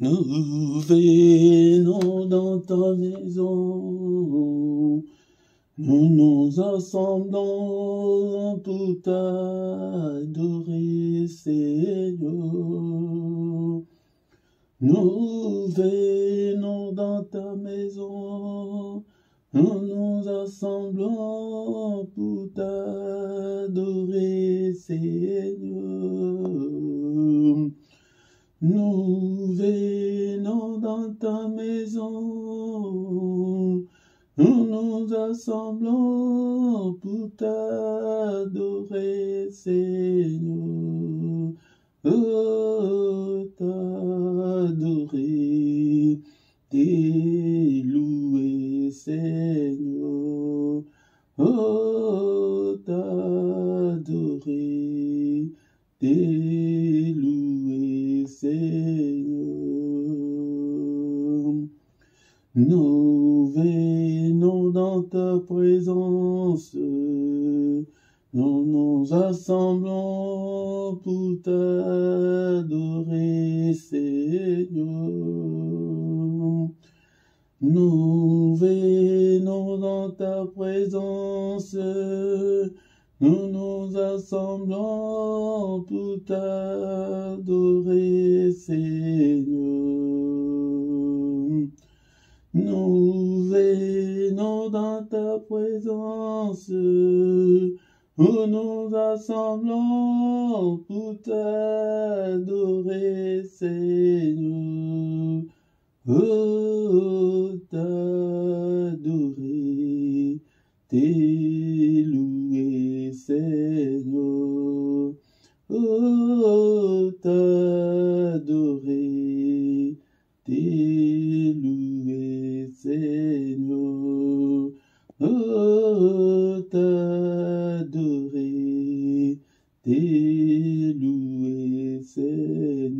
Nous venons dans ta maison, nous nous assemblons pour t'adorer, Seigneur. Nous venons dans ta maison, nous nous assemblons pour t'adorer, Seigneur. Nous venons dans ta maison, nous nous assemblons pour t'adorer, Seigneur. Oh, t'adorer, t'élouer, Seigneur. Oh, t'adorer, t'élouer, Seigneur. Nous venons dans ta présence, nous nous assemblons pour t'adorer, Seigneur. Nous venons dans ta présence, nous nous assemblons pour t'adorer, Seigneur. Nous venons dans ta présence, nous nous assemblons pour t'adorer, Seigneur. Oh, t'adorer, t'élouer, Seigneur. Oh, t'adorer, t'élouer, Seigneur. Oh, t'adorer, t'élouer, Seigneur.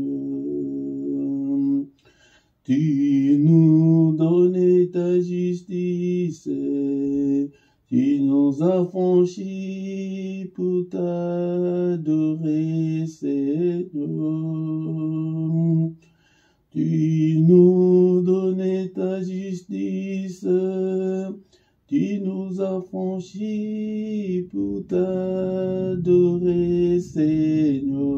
Tu nous donnes ta justice, tu nous as franchis pour t'adorer, Seigneur. Tu nous donnes ta justice, tu nous as franchis pour t'adorer, Seigneur.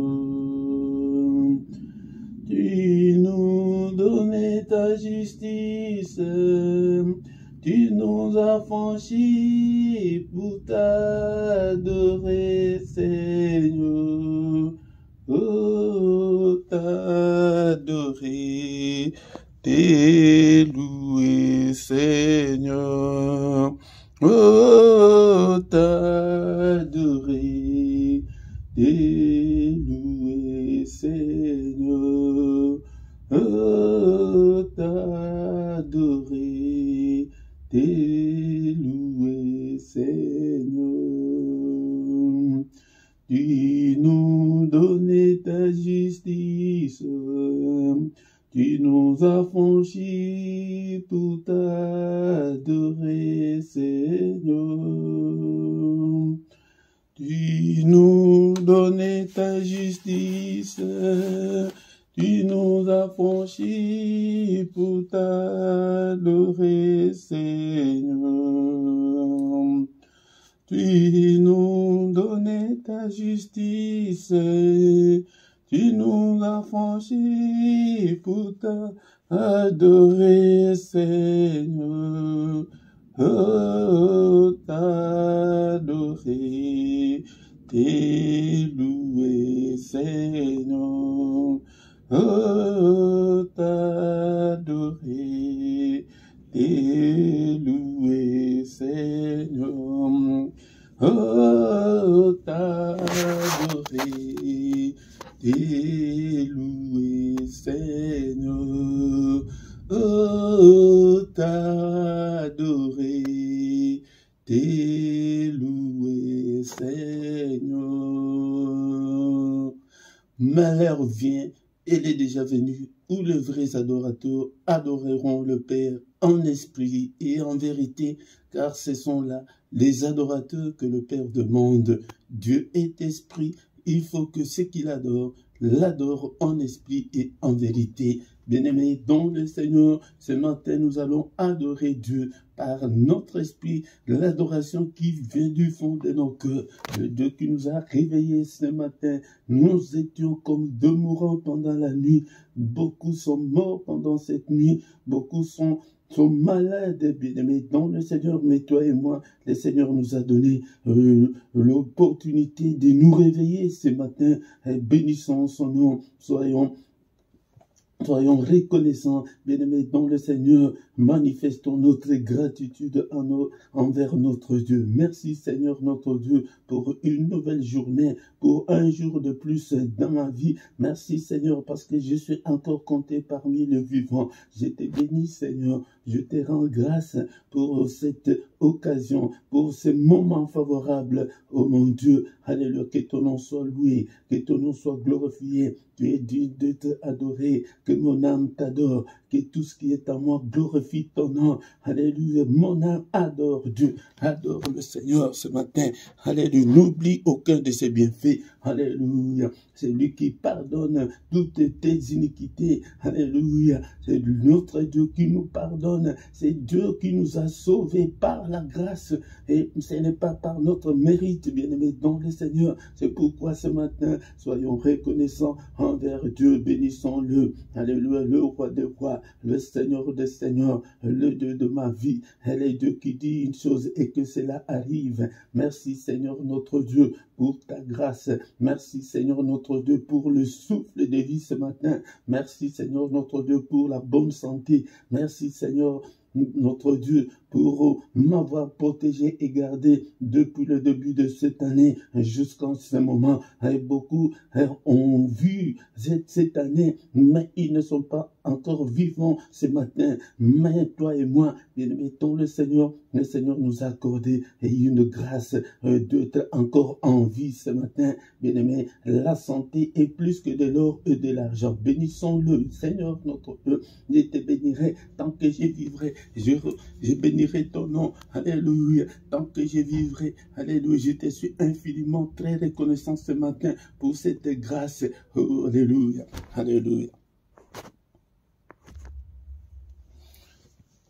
Tu nous donnes ta justice, tu nous as franchis pour t'adorer, Seigneur. Oh, t'adorer, t'élouer, Seigneur. Oh, t'adorer, t'élouer, Seigneur. Oh, t'adorer, t'élouer, Seigneur. Tu nous donnes ta justice, tu nous as franchis pour t'adorer, Seigneur. Tu nous donnes ta justice, tu nous as franchis pour t'adorer, Seigneur. Tu nous donnes ta justice, tu nous as franchis pour t'adorer, Seigneur. Oh, t'adorer, t'élouer, Seigneur. Oh, t'adorer, t'élouer, Seigneur. Oh, t'adorer, t'élouer, Seigneur. Oh, t'adorer, t'élouer, Seigneur. Mais l'heure vient, elle est déjà venue, où les vrais adorateurs adoreront le Père en esprit et en vérité, car ce sont là les adorateurs que le Père demande. Dieu est esprit, il faut que ceux qui l'adorent en esprit et en vérité. Bien-aimés dans le Seigneur, ce matin, nous allons adorer Dieu par notre esprit, l'adoration qui vient du fond de nos cœurs. Le Dieu qui nous a réveillés ce matin, nous étions comme deux mourants pendant la nuit. Beaucoup sont morts pendant cette nuit, beaucoup sont malades, bien-aimés dans le Seigneur, mais toi et moi, le Seigneur nous a donné l'opportunité de nous réveiller ce matin. Bénissons son nom, soyons reconnaissants, bien-aimés dans le Seigneur, manifestons notre gratitude envers notre Dieu. Merci Seigneur notre Dieu pour une nouvelle journée, pour un jour de plus dans ma vie. Merci Seigneur parce que je suis encore compté parmi les vivants. Je te bénis Seigneur, je te rends grâce pour cette occasion, pour ce moment favorable. Oh mon Dieu, alléluia, que ton nom soit loué, que ton nom soit glorifié. Tu es digne d'être adoré, que mon âme t'adore, que tout ce qui est en moi glorifie ton nom. Alléluia, mon âme adore Dieu, adore le Seigneur ce matin. Alléluia, n'oublie aucun de ses bienfaits. Alléluia, c'est lui qui pardonne toutes tes iniquités. Alléluia, c'est notre Dieu qui nous pardonne. C'est Dieu qui nous a sauvés par la grâce. Et ce n'est pas par notre mérite, bien-aimés dans le Seigneur. C'est pourquoi ce matin, soyons reconnaissants envers Dieu, bénissons-le. Alléluia, le roi des rois, le Seigneur des seigneurs, le Dieu de ma vie. Elle est Dieu qui dit une chose et que cela arrive. Merci Seigneur notre Dieu pour ta grâce. Merci Seigneur notre Dieu pour le souffle de vie ce matin. Merci Seigneur notre Dieu pour la bonne santé. Merci Seigneur notre Dieu pour m'avoir protégé et gardé depuis le début de cette année jusqu'en ce moment. Et beaucoup ont vu cette année, mais ils ne sont pas encore vivants ce matin. Mais toi et moi, bien-aimés dans le Seigneur nous a accordé une grâce d'être encore en vie ce matin. Bien-aimés, la santé est plus que de l'or et de l'argent. Bénissons-le, Seigneur notre Dieu. Je te bénirai tant que je vivrai. Je bénirai ton nom. Alléluia. Tant que je vivrai. Alléluia. Je te suis infiniment très reconnaissant ce matin pour cette grâce. Oh, alléluia. Alléluia.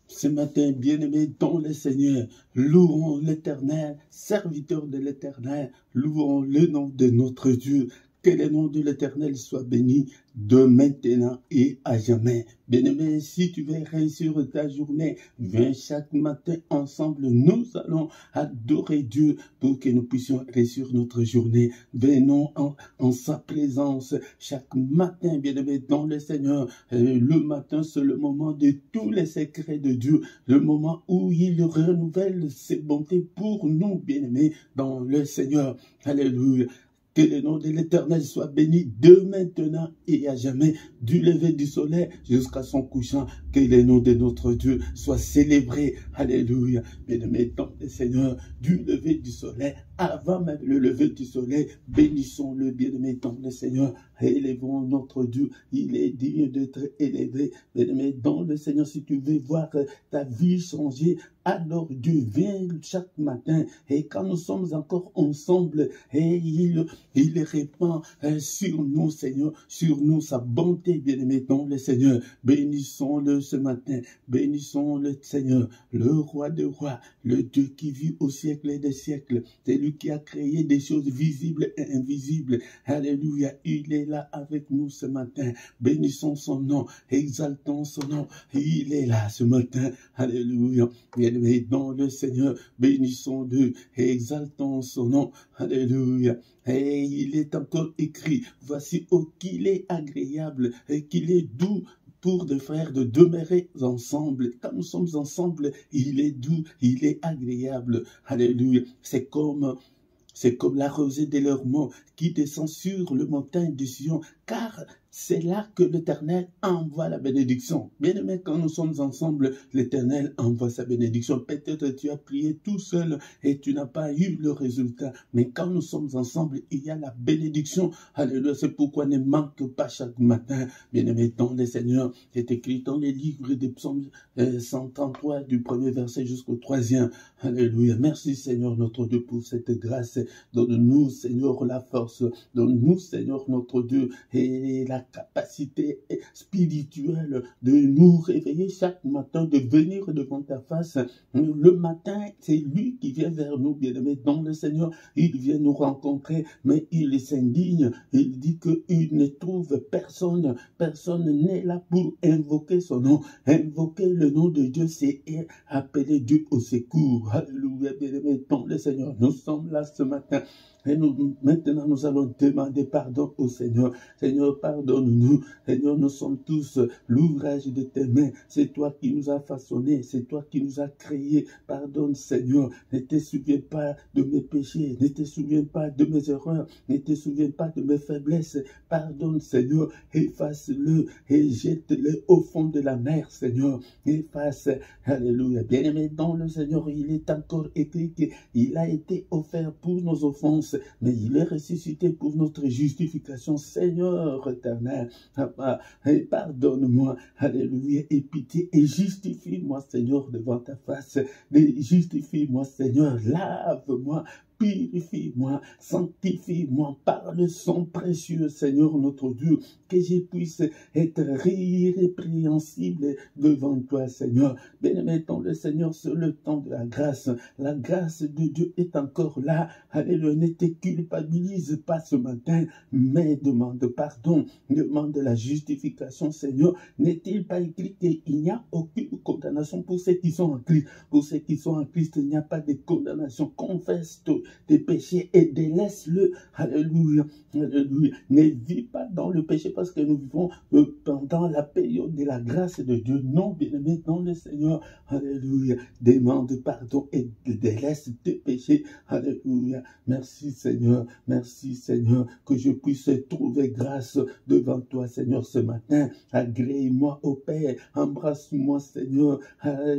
Ce matin, bien-aimés dans le Seigneur, louons l'Éternel, serviteurs de l'Éternel, louons le nom de notre Dieu. Que le nom de l'Éternel soit béni de maintenant et à jamais. Bien-aimé, si tu veux réussir ta journée, viens chaque matin ensemble. Nous allons adorer Dieu pour que nous puissions réussir notre journée. Venons en sa présence chaque matin, bien-aimé, dans le Seigneur. Le matin, c'est le moment de tous les secrets de Dieu. Le moment où il renouvelle ses bontés pour nous, bien-aimés, dans le Seigneur. Alléluia. Que le nom de l'Éternel soit béni de maintenant et à jamais, du lever du soleil jusqu'à son couchant. Que le nom de notre Dieu soit célébré. Alléluia. Bien-aimés dans le Seigneur, du lever du soleil, avant même le lever du soleil, bénissons-le, bien-aimés dans le Seigneur. Élevons notre Dieu. Il est digne d'être élevé. Bien-aimés dans le Seigneur, si tu veux voir ta vie changer, alors Dieu vient chaque matin. Et quand nous sommes encore ensemble, et il répand sur nous, Seigneur, sur nous sa bonté, bien-aimé dans le Seigneur. Bénissons-le ce matin. Bénissons le Seigneur, le roi des rois, le Dieu qui vit au siècle des siècles. C'est lui qui a créé des choses visibles et invisibles. Alléluia. Il est là avec nous ce matin. Bénissons son nom. Exaltons son nom. Il est là ce matin. Alléluia. Bien-aimé dans le Seigneur, bénissons-le et exaltons son nom. Alléluia. Et il est encore écrit, voici oh qu'il est agréable et qu'il est doux pour des frères de demeurer ensemble. Quand nous sommes ensemble, il est doux, il est agréable. Alléluia. C'est comme la rosée de l'Hermon qui descend sur le montagne de Sion, car c'est là que l'Éternel envoie la bénédiction. Bien-aimé, quand nous sommes ensemble, l'Éternel envoie sa bénédiction. Peut-être tu as prié tout seul et tu n'as pas eu le résultat. Mais quand nous sommes ensemble, il y a la bénédiction. Alléluia, c'est pourquoi ne manque pas chaque matin. Bien-aimé, dans le Seigneur, c'est écrit dans les livres des psaumes 133, du premier verset jusqu'au 3e. Alléluia, merci Seigneur notre Dieu pour cette grâce. Donne-nous Seigneur la force. Donne-nous Seigneur notre Dieu et la capacité spirituelle de nous réveiller chaque matin, de venir devant ta face. Le matin, c'est lui qui vient vers nous, bien-aimés, dans le Seigneur. Il vient nous rencontrer, mais il s'indigne. Il dit qu'il ne trouve personne. Personne n'est là pour invoquer son nom. Invoquer le nom de Dieu, c'est appeler Dieu au secours. Alléluia, bien-aimés, dans le Seigneur. Nous sommes là ce matin. Et maintenant, nous allons demander pardon au Seigneur. Seigneur, pardonne-nous. Seigneur, nous sommes tous l'ouvrage de tes mains. C'est toi qui nous as façonnés. C'est toi qui nous as créés. Pardonne, Seigneur. Ne te souviens pas de mes péchés. Ne te souviens pas de mes erreurs. Ne te souviens pas de mes faiblesses. Pardonne, Seigneur. Efface-le et jette-le au fond de la mer, Seigneur. Efface. Alléluia. Bien-aimé dans le Seigneur, il est encore écrit qu'il a été offert pour nos offenses, mais il est ressuscité pour notre justification. Seigneur éternel, pardonne-moi, alléluia, et pitié, et justifie-moi, Seigneur, devant ta face. Justifie-moi, Seigneur, lave-moi, purifie-moi, sanctifie-moi par le sang précieux, Seigneur notre Dieu, que je puisse être irrépréhensible devant toi, Seigneur. Bien-aimé dans le Seigneur, sur le temps de la grâce de Dieu est encore là. Alléluia, ne te culpabilise pas ce matin, mais demande pardon, demande la justification, Seigneur. N'est-il pas écrit qu'il n'y a aucune condamnation pour ceux qui sont en Christ? Pour ceux qui sont en Christ, il n'y a pas de condamnation. Confesse tes péchés et délaisse-le. Alléluia, alléluia. Ne vis pas dans le péché parce que nous vivons pendant la période de la grâce de Dieu. Non, bien-aimé dans le Seigneur. Alléluia. Demande pardon et délaisse tes péchés. Alléluia. Merci Seigneur. Merci Seigneur que je puisse trouver grâce devant toi, Seigneur, ce matin. Agrée-moi au Père. Embrasse-moi, Seigneur.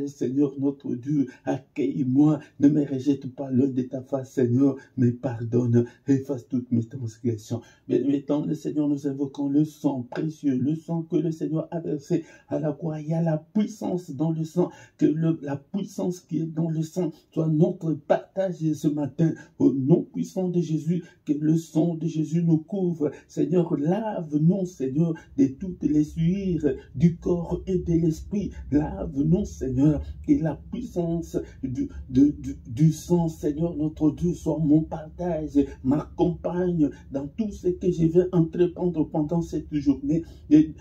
Seigneur notre Dieu. Accueille-moi. Ne me rejette pas loin de ta face, Seigneur, mais pardonne, efface toutes mes transgressions. Bien-aimé dans le Seigneur, nous invoquons le sang précieux, le sang que le Seigneur a versé à la croix. Il y a la puissance dans le sang, que la puissance qui est dans le sang soit notre partage ce matin. Au nom puissant de Jésus, que le sang de Jésus nous couvre. Seigneur, lave-nous, Seigneur, de toutes les souillures du corps et de l'esprit. Lave-nous, Seigneur, et la puissance du sang, Seigneur, notre Dieu, soit mon partage, m'accompagne dans tout ce que je vais entreprendre pendant cette journée. Et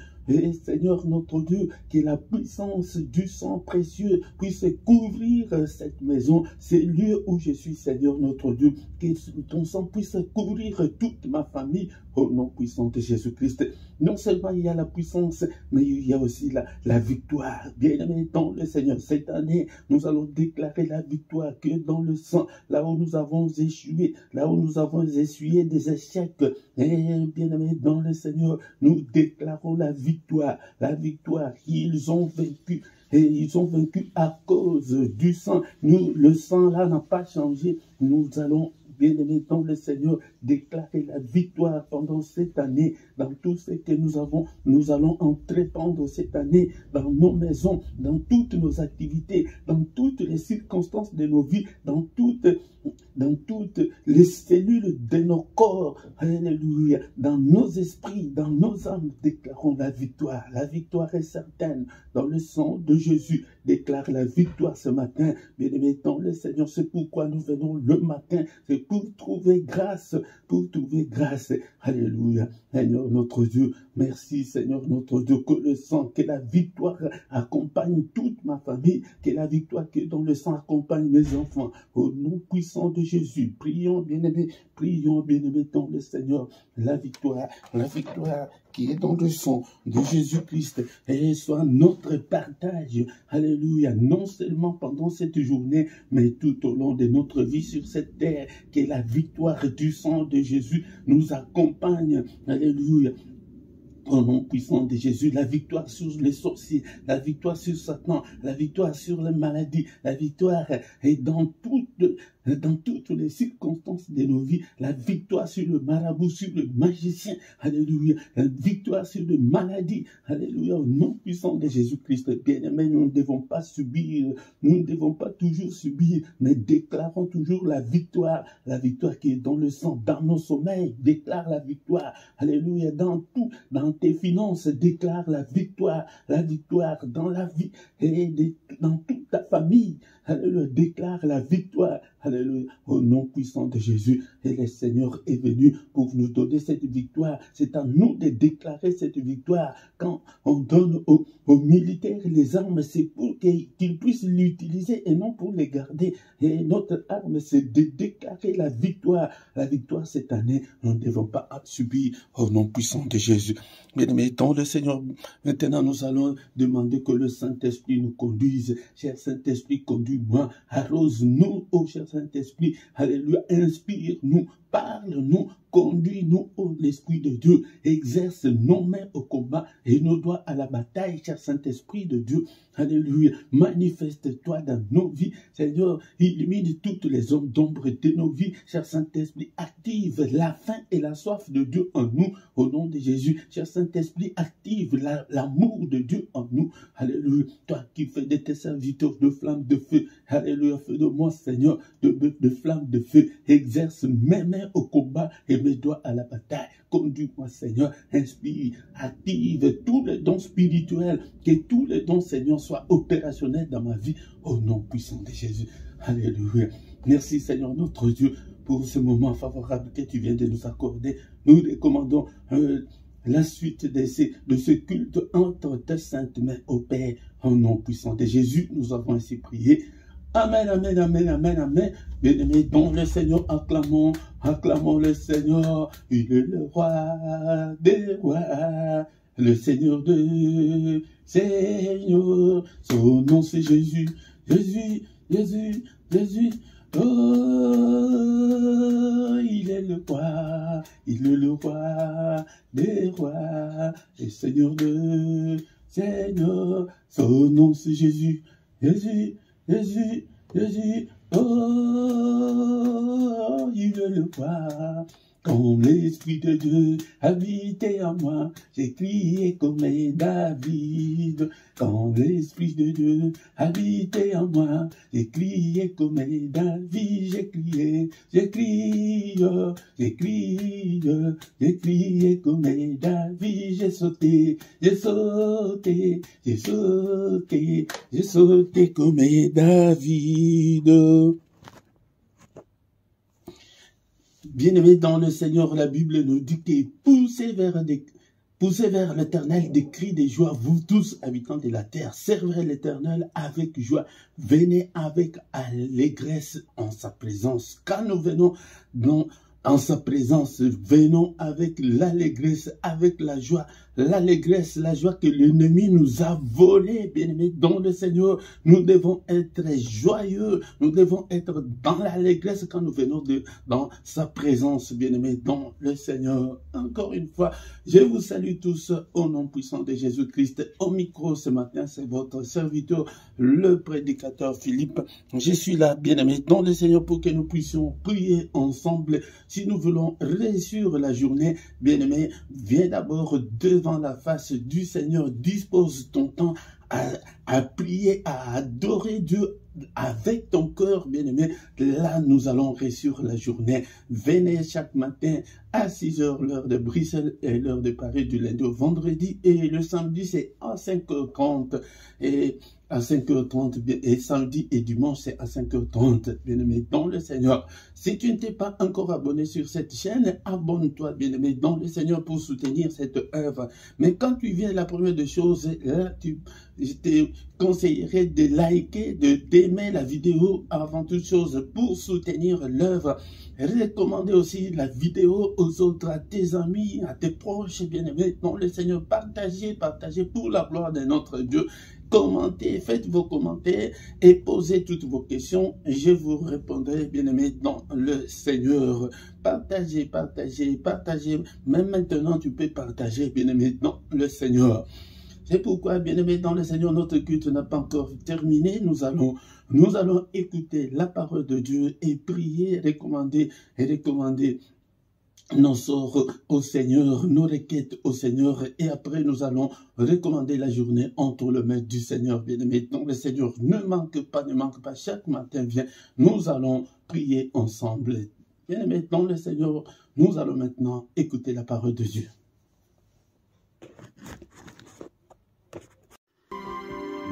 Seigneur notre Dieu, que la puissance du sang précieux puisse couvrir cette maison, ces lieux où je suis, Seigneur notre Dieu, que ton sang puisse couvrir toute ma famille, au nom puissant de Jésus-Christ. Non seulement il y a la puissance, mais il y a aussi la victoire. Bien-aimé dans le Seigneur, cette année, nous allons déclarer la victoire que dans le sang, là où nous avons échoué, là où nous avons essuyé des échecs. Et bien-aimé dans le Seigneur, nous déclarons la victoire. La victoire, ils ont vaincu. Et ils ont vaincu à cause du sang. Nous, le sang là n'a pas changé. Nous allons, bien-aimés dans le Seigneur, déclarer la victoire pendant cette année, dans tout ce que nous allons entreprendre cette année, dans nos maisons, dans toutes nos activités, dans toutes les circonstances de nos vies, dans toutes les cellules de nos corps, alléluia, dans nos esprits, dans nos âmes, déclarons la victoire. La victoire est certaine dans le sang de Jésus. Déclare la victoire ce matin, bien-aimés dans le Seigneur. C'est pourquoi nous venons le matin, c'est pour trouver grâce, Alléluia. Seigneur notre Dieu, merci Seigneur notre Dieu, que le sang, que la victoire accompagne toute ma famille, que la victoire qui est dans le sang accompagne mes enfants. Au nom puissant de Jésus, prions bien-aimés dans le Seigneur, la victoire qui est dans le sang de Jésus-Christ, et soit notre partage, alléluia, non seulement pendant cette journée, mais tout au long de notre vie sur cette terre, que la victoire du sang de Jésus nous accompagne, alléluia. Au nom puissant de Jésus, la victoire sur les sorciers, la victoire sur Satan, la victoire sur les maladies, la victoire est dans toutes les circonstances de nos vies, la victoire sur le marabout, sur le magicien, alléluia, la victoire sur les maladies, alléluia, au nom puissant de Jésus-Christ. Bien-aimés, nous ne devons pas subir, nous ne devons pas toujours subir, mais déclarons toujours la victoire qui est dans le sang, dans nos sommeils, déclare la victoire, alléluia, dans tout, dans tes finances, déclare la victoire dans la vie et dans toute ta famille, alléluia, déclare la victoire, alléluia, au nom puissant de Jésus. Et le Seigneur est venu pour nous donner cette victoire. C'est à nous de déclarer cette victoire. Quand on donne aux militaires les armes, c'est pour qu'ils puissent l'utiliser et non pour les garder. Et notre arme, c'est de déclarer la victoire. La victoire cette année, nous ne devons pas subir au nom puissant de Jésus. Bien-aimés, dans le Seigneur, maintenant nous allons demander que le Saint-Esprit nous conduise. Cher Saint-Esprit, conduis-moi, arrose-nous, ô cher Saint-Esprit, alléluia, inspire-nous, parle-nous, conduis-nous, ô l'Esprit de Dieu, exerce nos mains au combat et nos doigts à la bataille, cher Saint-Esprit de Dieu, alléluia, manifeste-toi dans nos vies, Seigneur, illumine toutes les zones d'ombre de nos vies, cher Saint-Esprit, active la faim et la soif de Dieu en nous, au nom de Jésus, cher Saint-Esprit, active l'amour de Dieu en nous, alléluia, toi qui fais de tes serviteurs de flammes de feu, alléluia, fais de moi, Seigneur, de flammes de feu, exerce mes mains au combat et mes doigts à la bataille. Conduis-moi, Seigneur, inspire, active tous les dons spirituels, que tous les dons, Seigneur, soient opérationnels dans ma vie, au nom puissant de Jésus. Alléluia. Merci, Seigneur, notre Dieu, pour ce moment favorable que tu viens de nous accorder. Nous recommandons la suite de ce culte entre tes saintes mains, au Père, au nom puissant de Jésus. Nous avons ainsi prié. Amen, amen, amen, amen, amen. Bien-aimés, dans le Seigneur, acclamons le Seigneur. Il est le roi des rois, le Seigneur de Seigneur. Son nom c'est Jésus, Jésus, Jésus, Jésus. Oh, il est le roi des rois, le Seigneur de Seigneur. Son nom c'est Jésus, Jésus, Jésus, Jésus, oh, il est le roi. Quand l'Esprit de Dieu habitait en moi, j'ai crié comme David. Quand l'Esprit de Dieu habitait en moi, j'ai crié comme David. J'ai crié comme David. J'ai sauté comme David. Bien-aimés dans le Seigneur, la Bible nous dit que poussez vers l'Éternel des cris de joie, vous tous habitants de la terre, servez l'Éternel avec joie, venez avec allégresse en sa présence. Quand nous venons en sa présence, venons avec l'allégresse, avec la joie, l'allégresse, la joie que l'ennemi nous a volée, bien-aimés, dans le Seigneur. Nous devons être joyeux, nous devons être dans l'allégresse quand nous venons dans sa présence, bien-aimés, dans le Seigneur. Encore une fois, je vous salue tous au nom puissant de Jésus-Christ. Au micro ce matin, c'est votre serviteur, le prédicateur Philippe. Je suis là, bien-aimés, dans le Seigneur, pour que nous puissions prier ensemble. Si nous voulons réussir la journée, bien-aimés, viens d'abord devant la face du Seigneur, dispose ton temps à prier, à adorer Dieu avec ton cœur, bien-aimé. Là, nous allons réussir la journée. Venez chaque matin à 6 h, l'heure de Bruxelles et l'heure de Paris, du lundi au vendredi. Et le samedi, c'est à 5 h 30. Et à 5 h 30, et samedi et dimanche, c'est à 5 h 30, bien-aimé, dans le Seigneur. Si tu ne t'es pas encore abonné sur cette chaîne, abonne-toi, bien-aimé, dans le Seigneur, pour soutenir cette œuvre. Mais quand tu viens, la première des choses, là, je te conseillerais de liker, d'aimer la vidéo avant toute chose pour soutenir l'œuvre. Recommandez aussi la vidéo aux autres, à tes amis, à tes proches, bien-aimés, dans le Seigneur. Partagez pour la gloire de notre Dieu. commentez, faites vos commentaires et posez toutes vos questions. Je vous répondrai, bien-aimé, dans le Seigneur. Partagez, partagez, partagez. Même maintenant, tu peux partager, bien-aimé, dans le Seigneur. C'est pourquoi, bien-aimé, dans le Seigneur, notre culte n'a pas encore terminé. Nous allons écouter la parole de Dieu et prier, recommander nos sorts au Seigneur, nos requêtes au Seigneur, et après nous allons recommander la journée entre les mains du Seigneur, bien-aimé. Donc le Seigneur ne manque pas, chaque matin vient, nous allons prier ensemble. Bien-aimé, dans le Seigneur, nous allons maintenant écouter la parole de Dieu.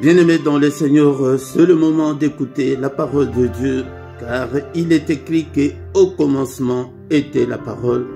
Bien-aimé dans le Seigneur, c'est le moment d'écouter la parole de Dieu, car il est écrit qu'au commencement était la parole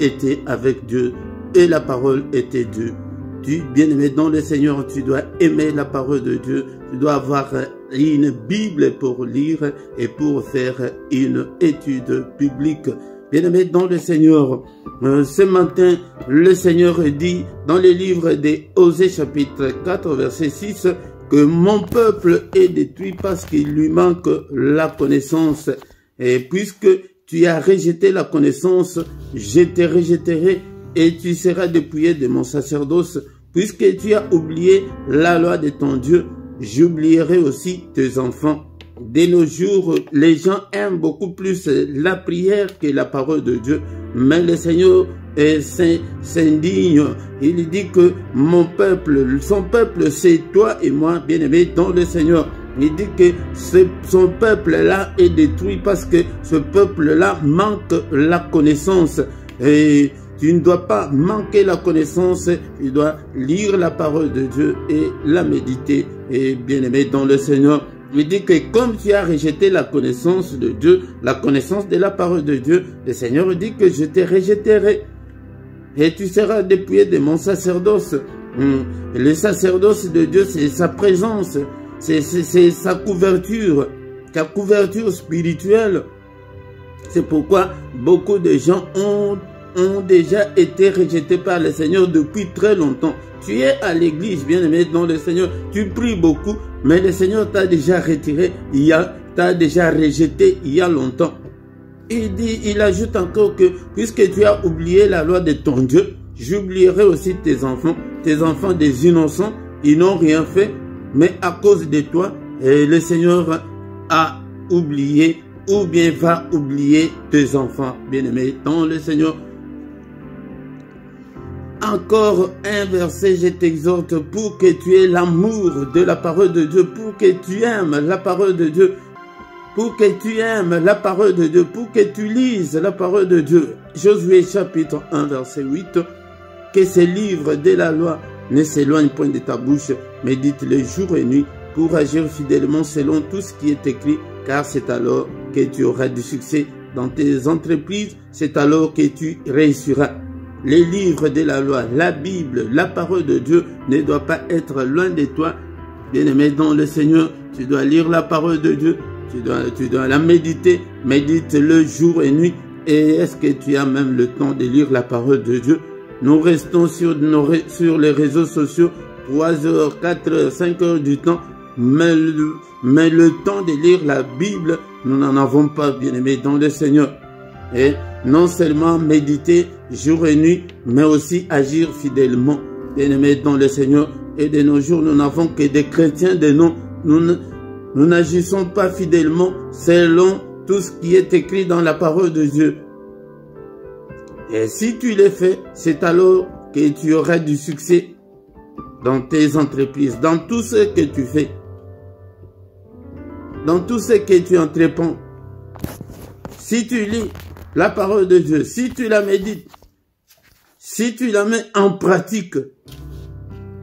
était avec Dieu, et la parole était Dieu. Tu, bien-aimé dans le Seigneur, tu dois aimer la parole de Dieu, tu dois avoir une Bible pour lire et pour faire une étude biblique. Bien-aimé dans le Seigneur, ce matin, le Seigneur dit dans le livre des Osée chapitre 4 verset 6 que mon peuple est détruit parce qu'il lui manque la connaissance. Et puisque tu as rejeté la connaissance, je te rejetterai et tu seras dépouillé de mon sacerdoce. Puisque tu as oublié la loi de ton Dieu, j'oublierai aussi tes enfants. De nos jours, les gens aiment beaucoup plus la prière que la parole de Dieu. Mais le Seigneur s'indigne. Il dit que mon peuple, son peuple, c'est toi et moi, bien-aimé dans le Seigneur. Il dit que son peuple-là est détruit parce que ce peuple-là manque la connaissance. Et tu ne dois pas manquer la connaissance, tu dois lire la parole de Dieu et la méditer. Et bien-aimé dans le Seigneur, il dit que comme tu as rejeté la connaissance de Dieu, la connaissance de la parole de Dieu, le Seigneur dit que je te rejetterai et tu seras dépouillé de mon sacerdoce. Le sacerdoce de Dieu, c'est sa présence, c'est sa couverture spirituelle. C'est pourquoi beaucoup de gens ont déjà été rejetés par le Seigneur depuis très longtemps. Tu es à l'église, bien-aimé dans le Seigneur, tu pries beaucoup, mais le Seigneur t'a déjà retiré, t'a déjà rejeté il y a longtemps. Il ajoute encore que, puisque tu as oublié la loi de ton Dieu, j'oublierai aussi tes enfants des innocents, ils n'ont rien fait, mais à cause de toi, le Seigneur a oublié, ou bien va oublier tes enfants, bien-aimés dans le Seigneur. Encore un verset, je t'exhorte pour que tu aies l'amour de la parole de Dieu, pour que tu aimes la parole de Dieu, pour que tu aimes la parole de Dieu, pour que tu lises la parole de Dieu. Josué chapitre 1 verset 8, que ces livres de la loi ne s'éloignent point de ta bouche, médite-les jour et nuit pour agir fidèlement selon tout ce qui est écrit, car c'est alors que tu auras du succès dans tes entreprises, c'est alors que tu réussiras. Les livres de la loi, la Bible, la parole de Dieu ne doit pas être loin de toi. Bien-aimé dans le Seigneur, tu dois lire la parole de Dieu, tu dois la méditer, médite-le jour et nuit. Et est-ce que tu as même le temps de lire la parole de Dieu? Nous restons sur les réseaux sociaux 3 heures, 4 heures, 5 heures du temps, mais le temps de lire la Bible, nous n'en avons pas, bien-aimé dans le Seigneur. Et non seulement méditer jour et nuit, mais aussi agir fidèlement, bien-aimés dans le Seigneur. Et de nos jours, nous n'avons que des chrétiens de nom. Nous n'agissons pas fidèlement selon tout ce qui est écrit dans la parole de Dieu. Et si tu le fais, c'est alors que tu auras du succès dans tes entreprises, dans tout ce que tu fais, dans tout ce que tu entreprends. Si tu lis la parole de Dieu, si tu la médites, si tu la mets en pratique,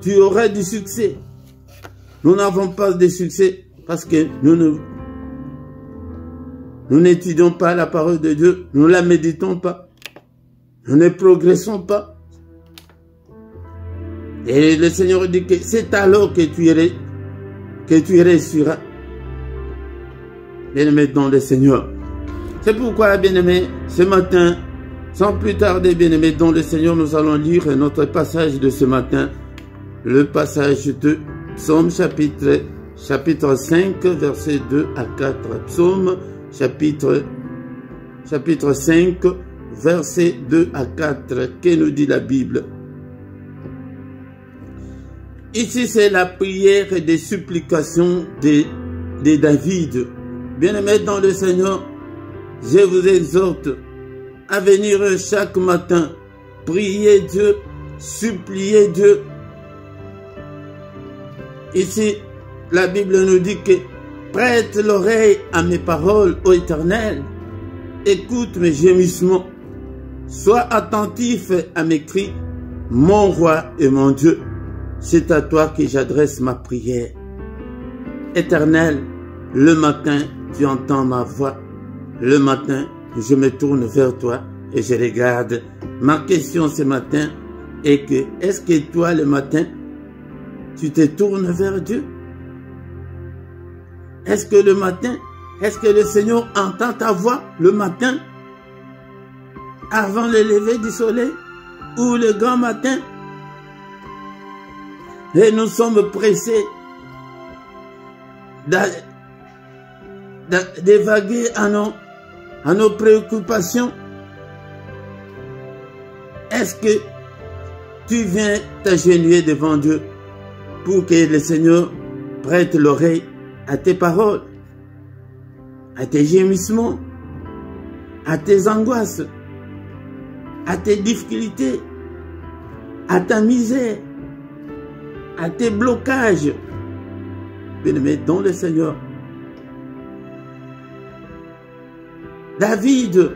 tu auras du succès. Nous n'avons pas de succès parce que nous n'étudions pas la parole de Dieu, nous ne la méditons pas, nous ne progressons pas. Et le Seigneur dit que c'est alors que tu réussiras. Bien-aimé dans le Seigneur. C'est pourquoi, bien-aimé, ce matin, sans plus tarder, bien-aimé dans le Seigneur, nous allons lire notre passage de ce matin, le passage de Psaume chapitre 5, versets 2 à 4. Psaume chapitre 5, versets 2 à 4. Que nous dit la Bible? Ici, c'est la prière et des supplications de David. Bien-aimés dans le Seigneur, je vous exhorte à venir chaque matin, prier Dieu, supplier Dieu. Ici, la Bible nous dit que prête l'oreille à mes paroles, ô Éternel. Écoute mes gémissements. Sois attentif à mes cris, mon roi et mon Dieu. C'est à toi que j'adresse ma prière. Éternel, le matin, tu entends ma voix. Le matin, je me tourne vers toi et je regarde. Ma question ce matin est que, est-ce que toi, le matin, tu te tournes vers Dieu? Est-ce que le matin, est-ce que le Seigneur entend ta voix le matin, avant le lever du soleil ou le grand matin? Et nous sommes pressés d'évaguer à nos préoccupations. Est-ce que tu viens t'agenouiller devant Dieu pour que le Seigneur prête l'oreille à tes paroles, à tes gémissements, à tes angoisses, à tes difficultés, à ta misère, à tes blocages? Bien-aimé dans le Seigneur, David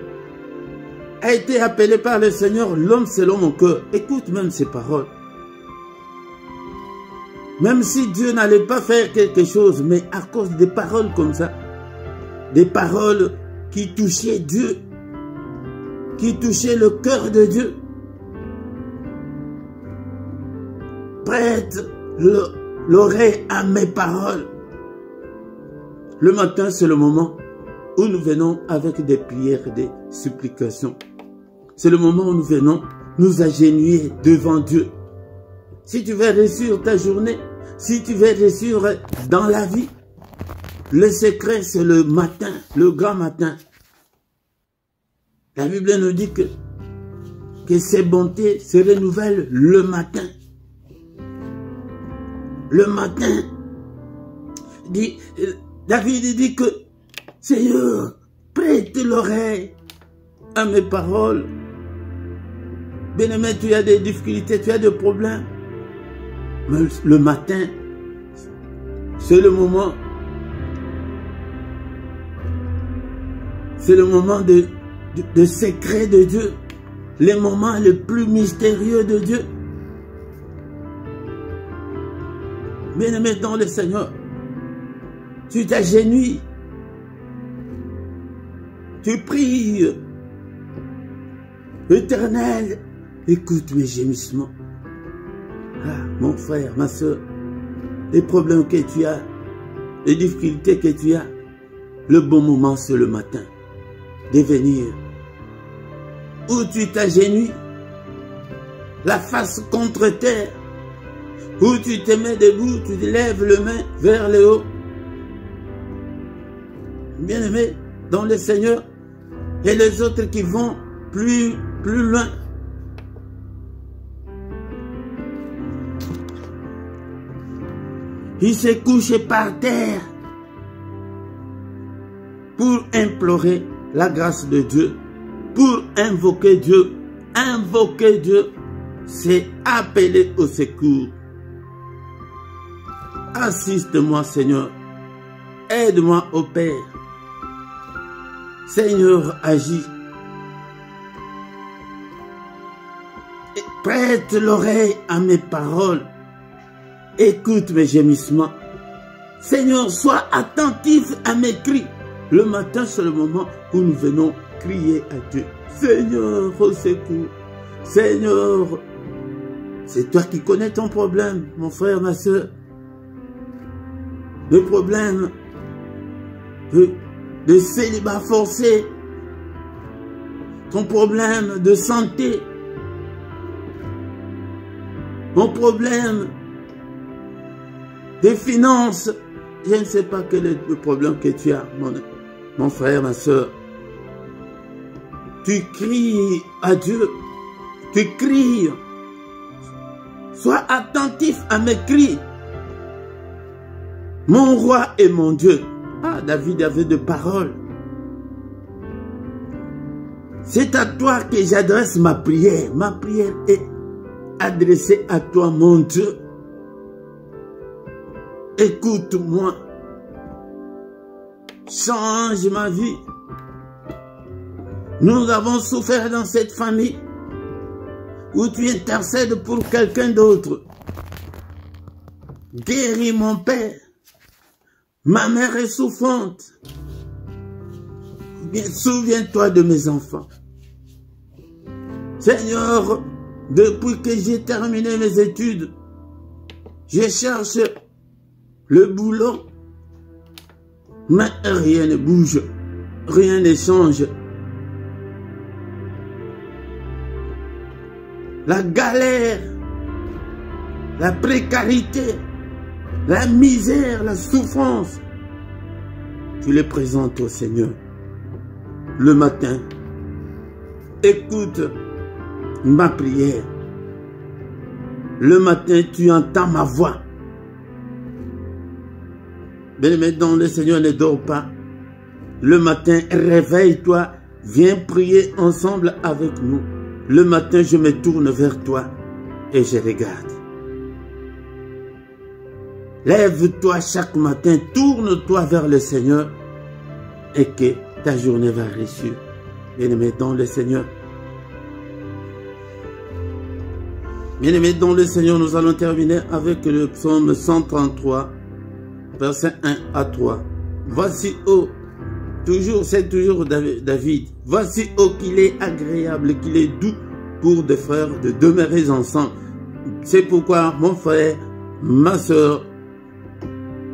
a été appelé par le Seigneur l'homme selon mon cœur. Écoute même ces paroles. Même si Dieu n'allait pas faire quelque chose, mais à cause des paroles comme ça, des paroles qui touchaient Dieu, qui touchaient le cœur de Dieu, prête l'oreille à mes paroles. Le matin, c'est le moment où nous venons avec des prières, des supplications. C'est le moment où nous venons nous agenouiller devant Dieu. Si tu veux réussir ta journée, si tu veux réussir dans la vie, le secret c'est le matin, le grand matin. La Bible nous dit que ses bontés se renouvellent le matin. Le matin, David dit que Seigneur, prête l'oreille à mes paroles. Bien-aimé, tu as des difficultés, tu as des problèmes. Mais le matin, c'est le moment. C'est le moment de secret de Dieu. Les moments les plus mystérieux de Dieu. Bien-aimé dans le Seigneur, tu t'agenouilles. Tu pries. Éternel, écoute mes gémissements. Ah, mon frère, ma soeur, les problèmes que tu as, les difficultés que tu as, le bon moment c'est le matin de venir. Où tu t'agenouilles, la face contre terre, où tu te mets debout, tu te lèves les mains vers le haut. Bien-aimé dans le Seigneur, et les autres qui vont plus loin. Ils se couchent par terre pour implorer la grâce de Dieu, pour invoquer Dieu. Invoquer Dieu, c'est appeler au secours. Assiste-moi, Seigneur. Aide-moi, ô Père. Seigneur, agis. Et prête l'oreille à mes paroles. Écoute mes gémissements. Seigneur, sois attentif à mes cris. Le matin, c'est le moment où nous venons crier à Dieu. Seigneur, au secours. Seigneur, c'est toi qui connais ton problème, mon frère, ma soeur. Le problème de célibat forcé, ton problème de santé, mon problème des finances. Je ne sais pas quel est le problème que tu as, mon frère, ma soeur. Tu cries à Dieu. Tu cries. Sois attentif à mes cris. Mon roi et mon Dieu. Ah, David avait de paroles. C'est à toi que j'adresse ma prière. Ma prière est adressée à toi, mon Dieu. Écoute-moi. Change ma vie. Nous avons souffert dans cette famille où tu intercèdes pour quelqu'un d'autre. Guéris mon père. Ma mère est souffrante. Souviens-toi de mes enfants. Seigneur, depuis que j'ai terminé mes études, je cherche le boulot, mais rien ne bouge, rien ne change. La galère, la précarité, la misère, la souffrance, tu les présentes au Seigneur. Le matin, écoute ma prière. Le matin, tu entends ma voix. Bien-aimé dans le Seigneur, ne dors pas. Le matin, réveille-toi. Viens prier ensemble avec nous. Le matin, je me tourne vers toi et je regarde. Lève-toi chaque matin, tourne-toi vers le Seigneur et que ta journée va réussir. Bien-aimé dans le Seigneur. Bien-aimé dans le Seigneur, nous allons terminer avec le psaume 133, verset 1 à 3. Voici, oh, c'est toujours David. Voici, oh, qu'il est agréable, qu'il est doux pour des frères de demeurer ensemble. C'est pourquoi, mon frère, ma soeur,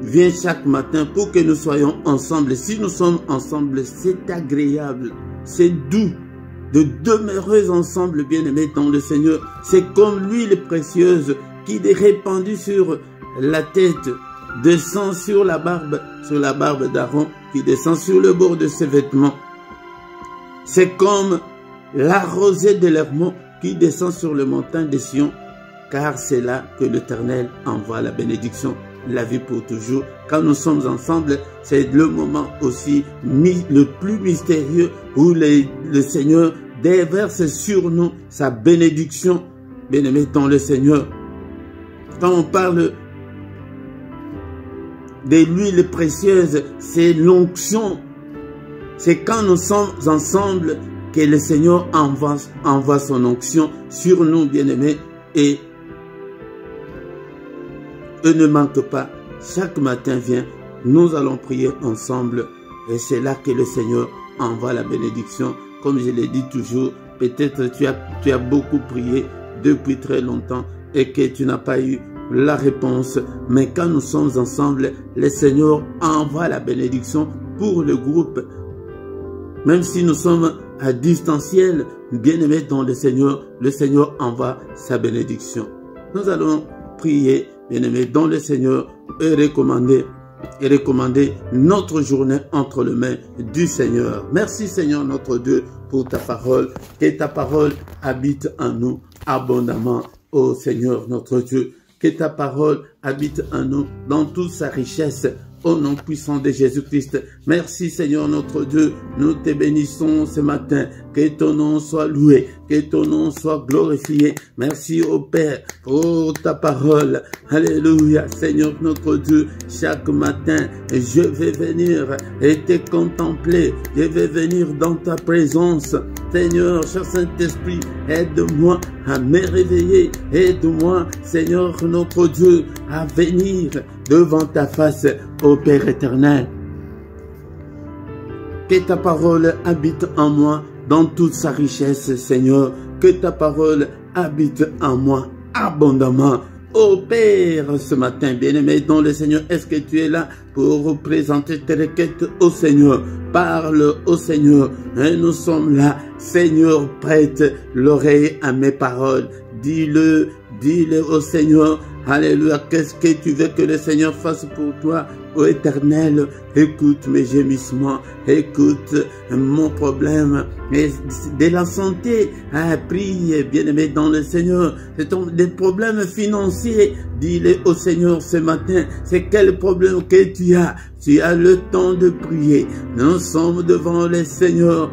viens chaque matin pour que nous soyons ensemble. Si nous sommes ensemble, c'est agréable, c'est doux de demeurer ensemble, bien-aimés dans le Seigneur. C'est comme l'huile précieuse qui est répandue sur la tête, descend sur la barbe d'Aaron, qui descend sur le bord de ses vêtements. C'est comme la rosée de l'Hermon qui descend sur le montagne de Sion, car c'est là que l'Éternel envoie la bénédiction, la vie pour toujours. Quand nous sommes ensemble, c'est le moment aussi le plus mystérieux où le Seigneur déverse sur nous sa bénédiction, bien-aimés dans le Seigneur. Quand on parle de l'huile précieuse, c'est l'onction. C'est quand nous sommes ensemble que le Seigneur envoie son onction sur nous, bien-aimés, et ne manque pas. Chaque matin vient, nous allons prier ensemble et c'est là que le Seigneur envoie la bénédiction. Comme je l'ai dit toujours, peut-être tu as beaucoup prié depuis très longtemps et que tu n'as pas eu la réponse. Mais quand nous sommes ensemble, le Seigneur envoie la bénédiction pour le groupe. Même si nous sommes à distanciel, bien-aimés dans le Seigneur envoie sa bénédiction. Nous allons prier, bien-aimés dans le Seigneur, et recommander notre journée entre les mains du Seigneur. Merci Seigneur notre Dieu pour ta parole. Que ta parole habite en nous abondamment, ô Seigneur notre Dieu. Que ta parole habite en nous dans toute sa richesse, au nom puissant de Jésus-Christ. Merci Seigneur notre Dieu, nous te bénissons ce matin. Que ton nom soit loué, que ton nom soit glorifié. Merci au Père pour ta parole. Alléluia Seigneur notre Dieu. Chaque matin, je vais venir et te contempler. Je vais venir dans ta présence. Seigneur, cher Saint-Esprit, aide-moi à me réveiller. Aide-moi, Seigneur notre Dieu, à venir devant ta face, ô Père éternel. Que ta parole habite en moi dans toute sa richesse, Seigneur. Que ta parole habite en moi abondamment. Ô Père, ce matin, bien-aimé dans le Seigneur, est-ce que tu es là pour présenter tes requêtes au Seigneur? Parle au Seigneur. Et nous sommes là, Seigneur, prête l'oreille à mes paroles. Dis-le, Dis-le au Seigneur. Alléluia. Qu'est-ce que tu veux que le Seigneur fasse pour toi, ô Éternel? Écoute mes gémissements, écoute mon problème et de la santé. Prie, bien-aimé dans le Seigneur. C'est des problèmes financiers. Dis-le au Seigneur ce matin. C'est quel problème que tu as? Tu as le temps de prier. Nous sommes devant le Seigneur,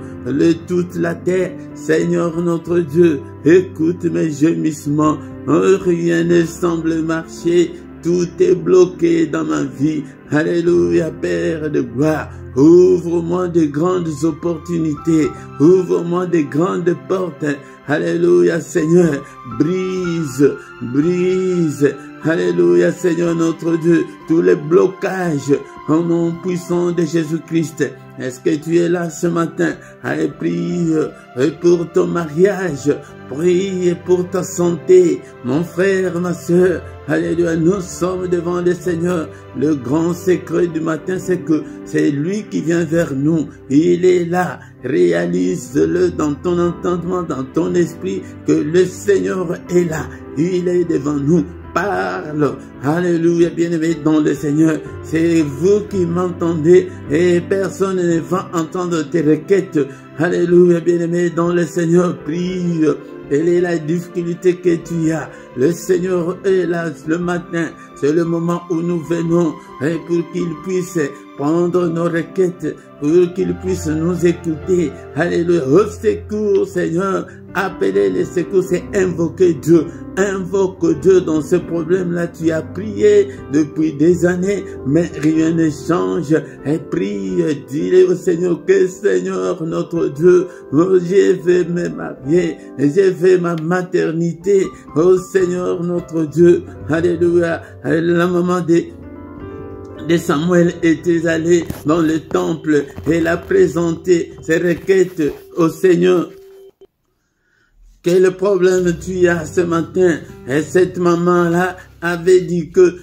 toute la terre. Seigneur notre Dieu, écoute mes gémissements. Rien ne semble marcher. Tout est bloqué dans ma vie. Alléluia, Père de gloire. Ouvre-moi de grandes opportunités. Ouvre-moi de grandes portes. Alléluia, Seigneur. Brise, brise. Alléluia, Seigneur notre Dieu. Tous les blocages au nom puissant de Jésus-Christ. Est-ce que tu es là ce matin? Allez, prie pour ton mariage. Prie pour ta santé. Mon frère, ma soeur. Alléluia, nous sommes devant le Seigneur. Le grand secret du matin, c'est que c'est lui qui vient vers nous. Il est là. Réalise-le dans ton entendement, dans ton esprit, que le Seigneur est là. Il est devant nous. Parle. Alléluia, bien-aimé dans le Seigneur. C'est vous qui m'entendez et personne ne va entendre tes requêtes. Alléluia, bien-aimé dans le Seigneur. Prie. Quelle est la difficulté que tu as? Le Seigneur est là le matin. C'est le moment où nous venons pour qu'il puisse prendre nos requêtes, pour qu'il puisse nous écouter. Alléluia. Au secours, Seigneur. Appelez les secours, c'est invoquer Dieu. Invoque Dieu dans ce problème-là. Tu as prié depuis des années, mais rien ne change. Et prie, dis-le au Seigneur que Seigneur, notre Dieu, je vais me marier, je vais ma maternité. Oh Seigneur, notre Dieu. Alléluia. La maman de Samuel était allée dans le temple et elle a présenté ses requêtes au Seigneur. Quel problème tu as ce matin? Et cette maman-là avait dit que,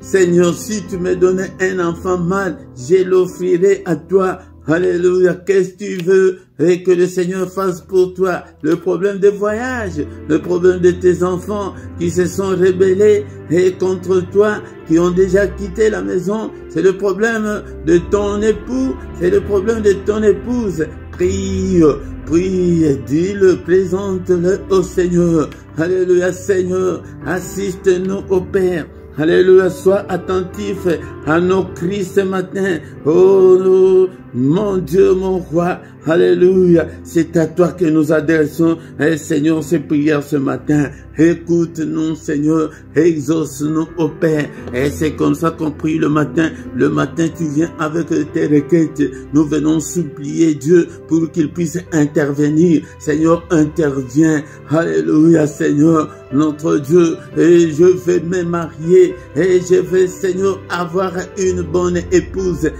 Seigneur, si tu me donnais un enfant mâle, je l'offrirai à toi. Alléluia. Qu'est-ce que tu veux et que le Seigneur fasse pour toi? Le problème de voyage, le problème de tes enfants qui se sont rebellés et contre toi, qui ont déjà quitté la maison, c'est le problème de ton époux, c'est le problème de ton épouse. Prie, prie, dis-le, présente-le au Seigneur. Alléluia, Seigneur, assiste-nous au Père. Alléluia, sois attentif à nos cris ce matin. Oh, mon Dieu, mon roi. Alléluia, c'est à toi que nous adressons, Seigneur, ces prières ce matin. Écoute-nous, Seigneur, exauce-nous au Père. Et c'est comme ça qu'on prie le matin. Le matin, tu viens avec tes requêtes. Nous venons supplier Dieu pour qu'il puisse intervenir. Seigneur, interviens. Alléluia, Seigneur, notre Dieu. Et je vais me marier. Et je vais, Seigneur, avoir une bonne épouse.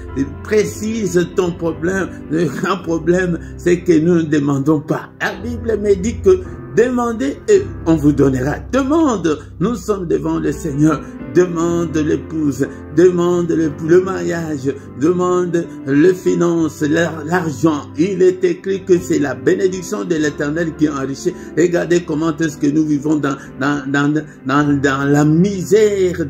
Précise ton problème. Le grand problème, c'est que nous ne demandons pas. La Bible me dit que demandez et on vous donnera. Demande. Nous sommes devant le Seigneur. Demande l'épouse. Demande le mariage. Demande les finances, l'argent. Il est écrit que c'est la bénédiction de l'Éternel qui enrichit. Regardez comment est-ce que nous vivons dans la misère.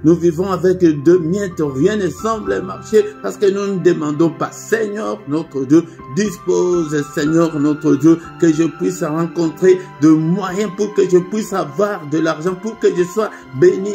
Nous vivons avec 2 miettes. Rien ne semble marcher parce que nous ne demandons pas. Seigneur, notre Dieu, dispose, Seigneur, notre Dieu, que je puisse rencontrer de moyens pour que je puisse avoir de l'argent, pour que je sois béni.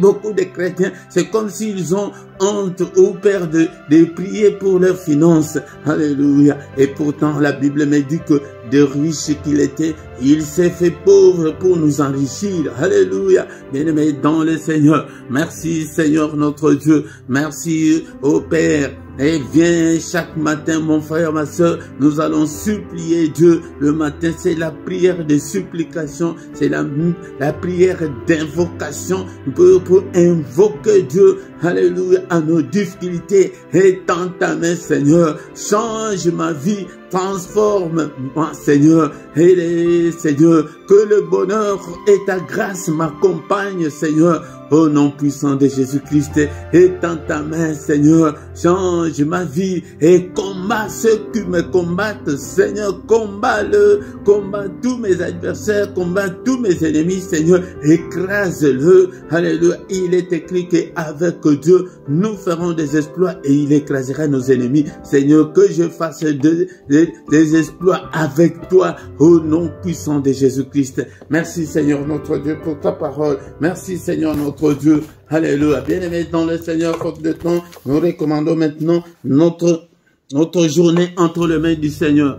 Beaucoup de chrétiens, c'est comme s'ils ont honte ou peur de prier pour leurs finances. Alléluia. Et pourtant, la Bible me dit que de riche qu'il était, il s'est fait pauvre pour nous enrichir. Alléluia. Bien-aimé dans le Seigneur. Merci, Seigneur, notre Dieu. Merci, ô Père. Et viens chaque matin, mon frère, ma soeur, nous allons supplier Dieu. Le matin, c'est la prière de supplication, c'est la prière d'invocation pour invoquer Dieu. Alléluia, à nos difficultés. Et tends ta main, Seigneur, change ma vie transforme-moi, Seigneur. Et Seigneur, que le bonheur et ta grâce m'accompagnent, Seigneur. Au nom puissant de Jésus-Christ, étends ta main, Seigneur, change ma vie et combat ceux qui me combattent, Seigneur, combat tous mes adversaires, combat tous mes ennemis, Seigneur, écrase-le, alléluia. Il est écrit qu'avec Dieu, nous ferons des exploits et il écrasera nos ennemis, Seigneur, que je fasse des exploits avec toi, au nom puissant de Jésus-Christ. Merci, Seigneur, notre Dieu, pour ta parole. Merci, Seigneur, notre Dieu. Alléluia. Bien-aimés dans le Seigneur, faute de temps, nous recommandons maintenant notre journée entre les mains du Seigneur.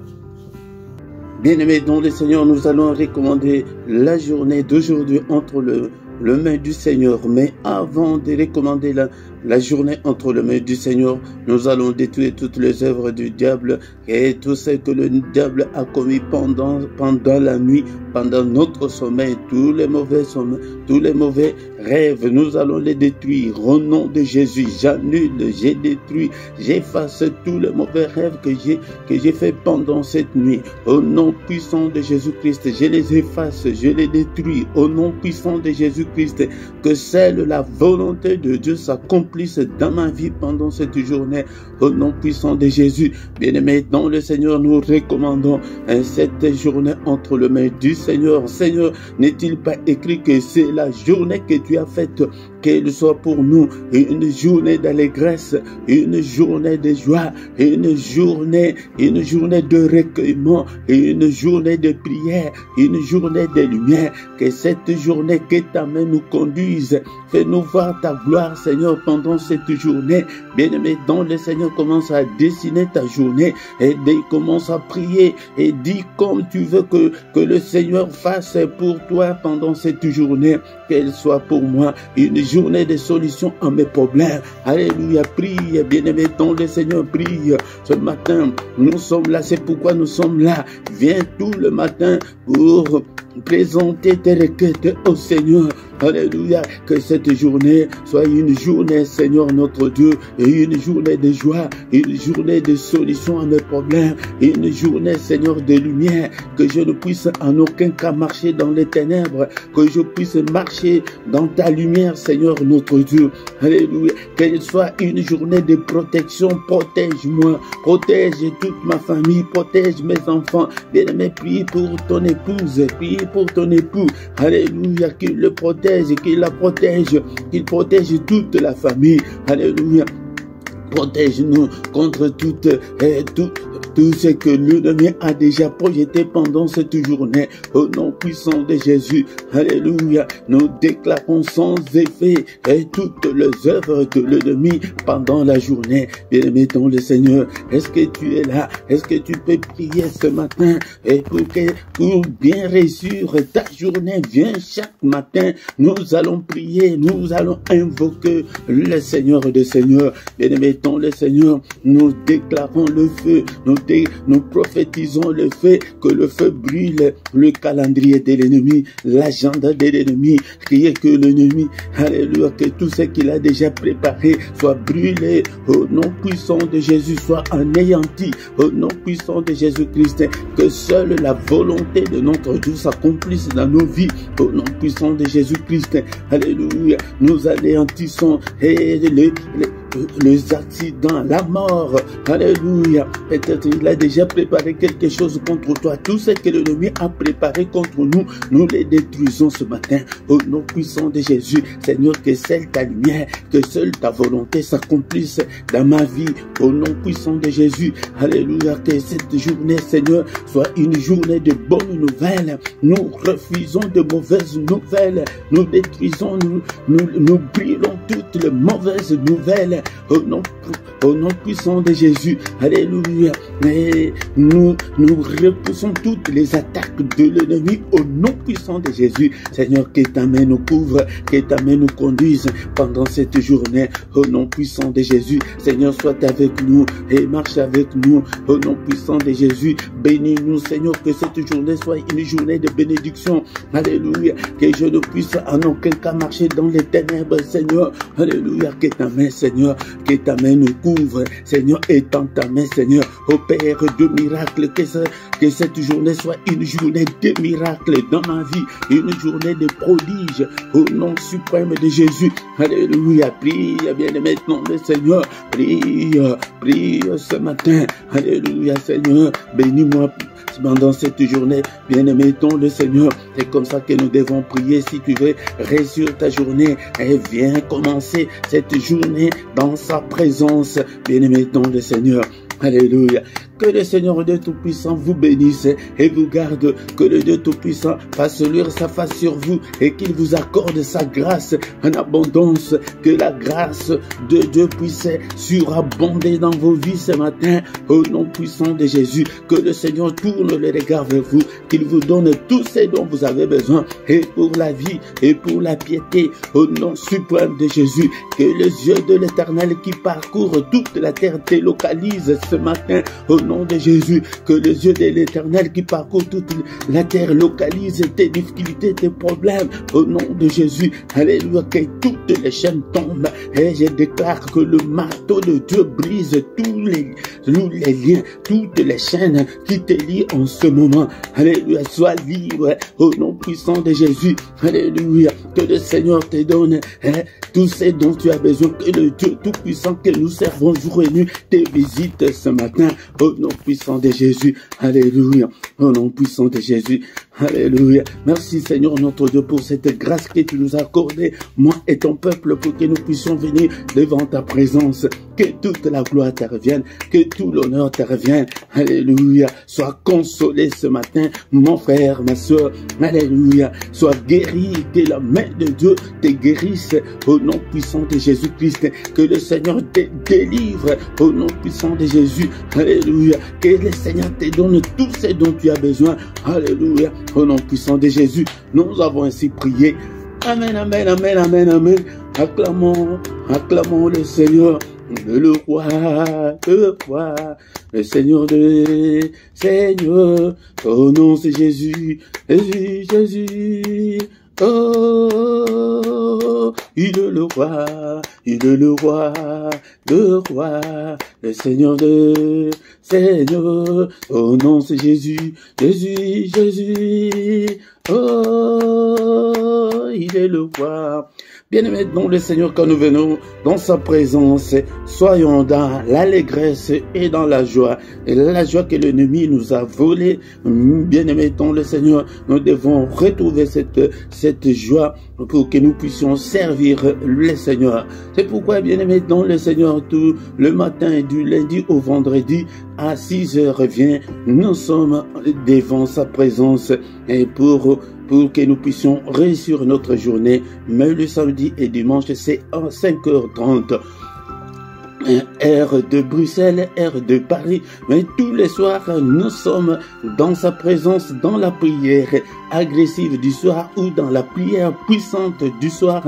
Bien-aimés dans le Seigneur, nous allons recommander la journée d'aujourd'hui entre les mains du Seigneur. Mais avant de recommander la journée entre les mains du Seigneur, nous allons détruire toutes les œuvres du diable et tout ce que le diable a commis pendant la nuit, pendant notre sommeil, tous les mauvais rêves, nous allons les détruire au nom de Jésus. J'annule, j'ai détruit, j'efface tous les mauvais rêves que j'ai fait pendant cette nuit. Au nom puissant de Jésus-Christ, je les efface, je les détruis. Au nom puissant de Jésus-Christ, que celle la volonté de Dieu s'accomplisse dans ma vie pendant cette journée. Au nom puissant de Jésus, bien-aimés dans le Seigneur, nous recommandons cette journée entre les mains du Seigneur. Seigneur, n'est-il pas écrit que c'est la journée que tu as faite, qu'elle soit pour nous une journée d'allégresse, une journée de joie, une journée de recueillement, une journée de prière, une journée de lumière. Que cette journée, que ta main nous conduise. Fais-nous voir ta gloire, Seigneur, pendant cette journée. Bien-aimé dans le Seigneur, commence à dessiner ta journée et commence à prier et dis comme tu veux que le Seigneur fasse pour toi pendant cette journée, qu'elle soit pour moi une journée de solution à mes problèmes. Alléluia, prie, bien-aimé dans le Seigneur, prie. Ce matin, nous sommes là, c'est pourquoi nous sommes là. Viens tout le matin pour présenter tes requêtes au Seigneur. Alléluia, que cette journée soit une journée, Seigneur notre Dieu, et une journée de joie, une journée de solution à mes problèmes, une journée, Seigneur, de lumière, que je ne puisse en aucun cas marcher dans les ténèbres, que je puisse marcher dans ta lumière, Seigneur notre Dieu. Alléluia, qu'elle soit une journée de protection. Protège-moi, protège toute ma famille, protège mes enfants. Bien-aimé, prie pour ton épouse, prie pour ton époux. Alléluia, qu'il le protège, qu'il la protège, qu'il protège toute la famille. Alléluia. Protège-nous contre tout ce que l'ennemi a déjà projeté pendant cette journée. Au nom puissant de Jésus, alléluia, nous déclarons sans effet toutes les œuvres de l'ennemi pendant la journée. Bien-aimé dans le Seigneur, est-ce que tu es là? Est-ce que tu peux prier ce matin et pour bien réussir ta journée? Viens chaque matin, nous allons prier, nous allons invoquer le Seigneur des Seigneurs. Bien-aimé dans le Seigneur, nous déclarons le feu, nous prophétisons le fait que le feu brûle le calendrier de l'ennemi, l'agenda de l'ennemi, qui est que l'ennemi, alléluia, que tout ce qu'il a déjà préparé soit brûlé au nom puissant de Jésus, soit anéanti au nom puissant de Jésus-Christ, que seule la volonté de notre Dieu s'accomplisse dans nos vies au nom puissant de Jésus-Christ. Alléluia, nous anéantissons les accidents, la mort. Alléluia. Peut-être il a déjà préparé quelque chose contre toi. Tout ce que l'ennemi a préparé contre nous, nous les détruisons ce matin. Au nom puissant de Jésus, Seigneur, que seule ta lumière, que seule ta volonté s'accomplisse dans ma vie. Au nom puissant de Jésus. Alléluia. Que cette journée, Seigneur, soit une journée de bonnes nouvelles. Nous refusons de mauvaises nouvelles. Nous détruisons, nous brûlons toutes les mauvaises nouvelles. Au nom puissant de Jésus, alléluia, et nous repoussons toutes les attaques de l'ennemi au nom puissant de Jésus. Seigneur, que ta main nous couvre, que ta main nous conduise pendant cette journée au nom puissant de Jésus. Seigneur, sois avec nous et marche avec nous au nom puissant de Jésus. Bénis-nous, Seigneur, que cette journée soit une journée de bénédiction. Alléluia, que je ne puisse en aucun cas marcher dans les ténèbres, Seigneur. Alléluia, que ta main, Seigneur, Seigneur, que ta main nous couvre, Seigneur, étends ta main, Seigneur, opère de miracles, que cette journée soit une journée de miracles dans ma vie, une journée de prodiges, au nom suprême de Jésus. Alléluia, prie, bien-aimé, nom le Seigneur, prie ce matin, alléluia, Seigneur, bénis-moi pendant cette journée, bien-aimé, ton le Seigneur. C'est comme ça que nous devons prier. Si tu veux réussir ta journée, et viens commencer cette journée dans sa présence, bien-aimé, ton le Seigneur. Alléluia. Que le Seigneur Dieu Tout-Puissant vous bénisse et vous garde. Que le Dieu Tout-Puissant fasse luire sa face sur vous et qu'il vous accorde sa grâce en abondance. Que la grâce de Dieu puisse surabonder dans vos vies ce matin. Au nom puissant de Jésus, que le Seigneur tourne le regard vers vous, qu'il vous donne tout ce dont vous avez besoin et pour la vie et pour la piété. Au nom suprême de Jésus, que les yeux de l'Éternel qui parcourent toute la terre te localisent ce matin. Au nom de Jésus, que les yeux de l'Éternel qui parcourent toute la terre localisent tes difficultés, tes problèmes. Au nom de Jésus, alléluia, que toutes les chaînes tombent. Et je déclare que le marteau de Dieu brise tous les liens, toutes les chaînes qui te lient en ce moment. Alléluia, sois libre au nom puissant de Jésus. Alléluia, que le Seigneur te donne tout ce dont tu as besoin. Que le Dieu Tout-Puissant que nous servons jour et nuit te visite ce matin. Au nom puissant de Jésus. Alléluia. Au nom puissant de Jésus. Alléluia. Merci Seigneur notre Dieu pour cette grâce que tu nous as accordée, moi et ton peuple, pour que nous puissions venir devant ta présence. Que toute la gloire te revienne, que tout l'honneur te revienne. Alléluia. Sois consolé ce matin, mon frère, ma soeur. Alléluia. Sois guéri, que la main de Dieu te guérisse au nom puissant de Jésus-Christ. Que le Seigneur te délivre au nom puissant de Jésus. Alléluia. Que le Seigneur te donne tout ce dont tu as besoin. Alléluia. Au nom puissant de Jésus, nous avons ainsi prié. Amen, amen, amen, amen, amen. Acclamons, acclamons le Seigneur, le roi, le Seigneur de Seigneur. Ton nom c'est Jésus, Jésus, Jésus. Oh, il est le roi, il est le roi, le Seigneur de Seigneur. Ton nom c'est Jésus, Jésus, Jésus. Oh, il est le roi. Bien-aimés dans le Seigneur, quand nous venons dans sa présence, soyons dans l'allégresse et dans la joie. Et la joie que l'ennemi nous a volée, bien-aimés dans le Seigneur, nous devons retrouver cette joie pour que nous puissions servir le Seigneur. C'est pourquoi, bien-aimés dans le Seigneur, tout le matin du lundi au vendredi, à 6h vient, nous sommes devant sa présence et pour que nous puissions réussir notre journée. Mais le samedi et dimanche, c'est à 5h30. Heure de Bruxelles, heure de Paris. Mais tous les soirs, nous sommes dans sa présence, dans la prière agressive du soir ou dans la prière puissante du soir,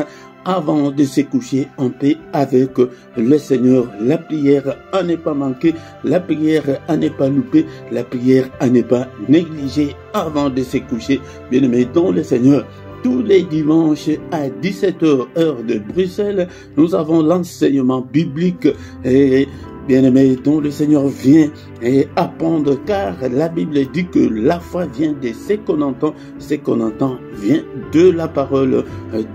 avant de se coucher en paix avec le Seigneur. La prière à ne pas manquer, la prière à ne pas louper, la prière à ne pas négliger avant de se coucher. Bien-aimés dans le Seigneur, tous les dimanches à 17h heure de Bruxelles, nous avons l'enseignement biblique et bien-aimés, dont le Seigneur vient et apprendre, car la Bible dit que la foi vient de ce qu'on entend vient de la parole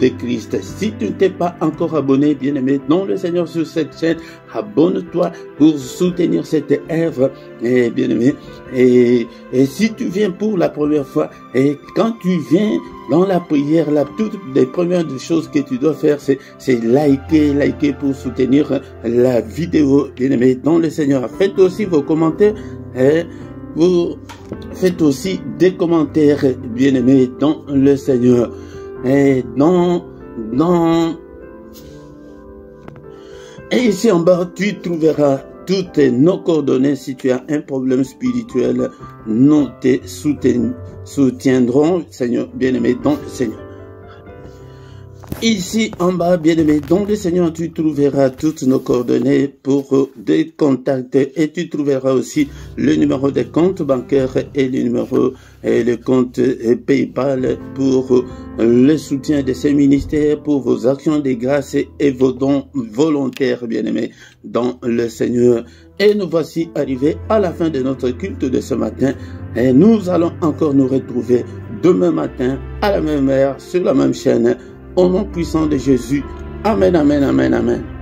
de Christ. Si tu ne t'es pas encore abonné, bien-aimé, dont le Seigneur sur cette chaîne, abonne-toi pour soutenir cette œuvre, et bien-aimé, et si tu viens pour la première fois, et quand tu viens dans la prière, toutes les premières choses que tu dois faire, c'est liker pour soutenir la vidéo, bien-aimé, dans le Seigneur. Faites aussi vos commentaires, vous faites aussi des commentaires, bien-aimés, dans le Seigneur. Et et ici en bas, tu trouveras toutes nos coordonnées. Si tu as un problème spirituel, nous te soutiendrons, Seigneur, bien-aimé, dans le Seigneur. Ici en bas, bien-aimé, dans le Seigneur, tu trouveras toutes nos coordonnées pour des contacts et tu trouveras aussi le numéro des comptes bancaires et le numéro et le compte PayPal pour le soutien de ces ministères, pour vos actions de grâce et vos dons volontaires, bien-aimés, dans le Seigneur. Et nous voici arrivés à la fin de notre culte de ce matin et nous allons encore nous retrouver demain matin à la même heure sur la même chaîne. Au nom puissant de Jésus. Amen, amen, amen, amen.